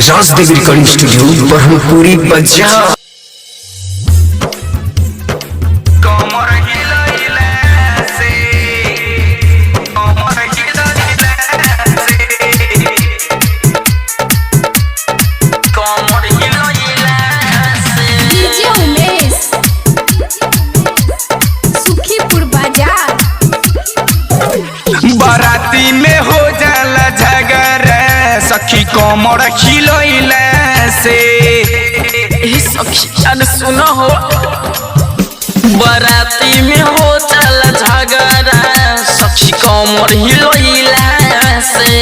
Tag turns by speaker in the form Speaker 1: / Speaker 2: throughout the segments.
Speaker 1: Rajdevi recording studio Brahmpuri बाजार।
Speaker 2: बाराती में हो जाला झगड़ा सखी कमर खिलैला से सखी अन सुनो हो। बाराती में हो जाला झगड़ा सखी कमर हिलैला से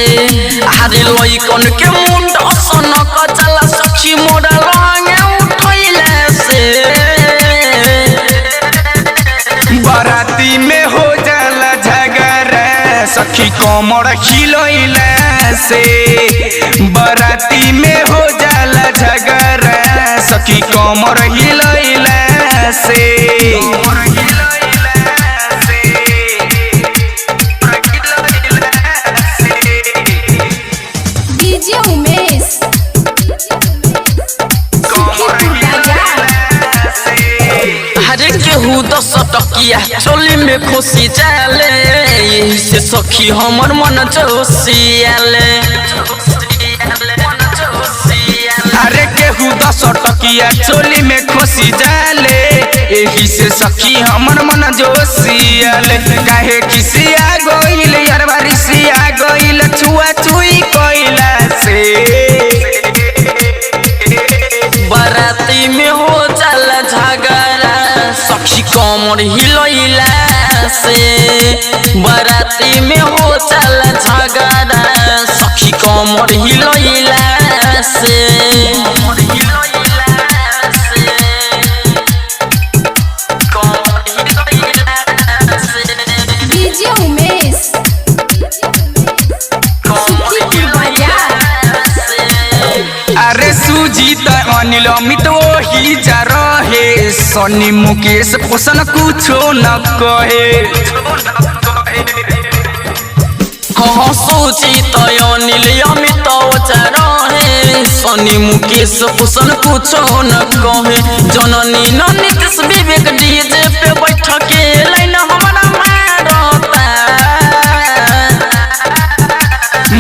Speaker 2: अरे लइकन के मुंड सनक चला सखी मोरा रंग उठैला से। बाराती में हो जाला झगड़ा सखी कमर खिलैला से। बाराती में हो जाला झगड़ा सखी कमर हिलैला से। हरे केहू 10 टकिया चोली में खुशी जाले यही से सखी हमर मन जोशियाले। अरे केहू 10 टकिया चोली में खुशी जाले यही से सखी हमर मन जोशियाले। काहे किसिया गइल यार बारिशिया गइल छुआ छुई कइला से। बाराती में हो जाला झगड़ा सखी कमर हिलैला से। बाराती में हो जाला झगड़ा सखी कमर हिलैला से। अरे सुजीत अनिल अमित वही जा रहे सनी मुकेश पोषण कुछो न कहे। हाँ सुजीत अनिल अमित जा रहे सनी मुकेश पोषण कुछो न कहे। जननी नीतीश विवेक डीजे पे बैठ के लाइन हमारा मारता।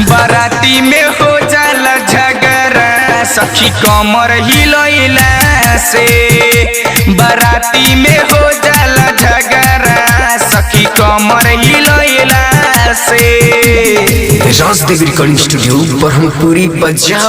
Speaker 2: बाराती में हो जाला झगड़ा सखी कमर हिलैला से। बाराती में हो जाला झगड़ा सखी कमर हिलैला से।
Speaker 1: राजदेवी रिकॉर्डिंग स्टूडियो ब्रह्मपुरी बाजार।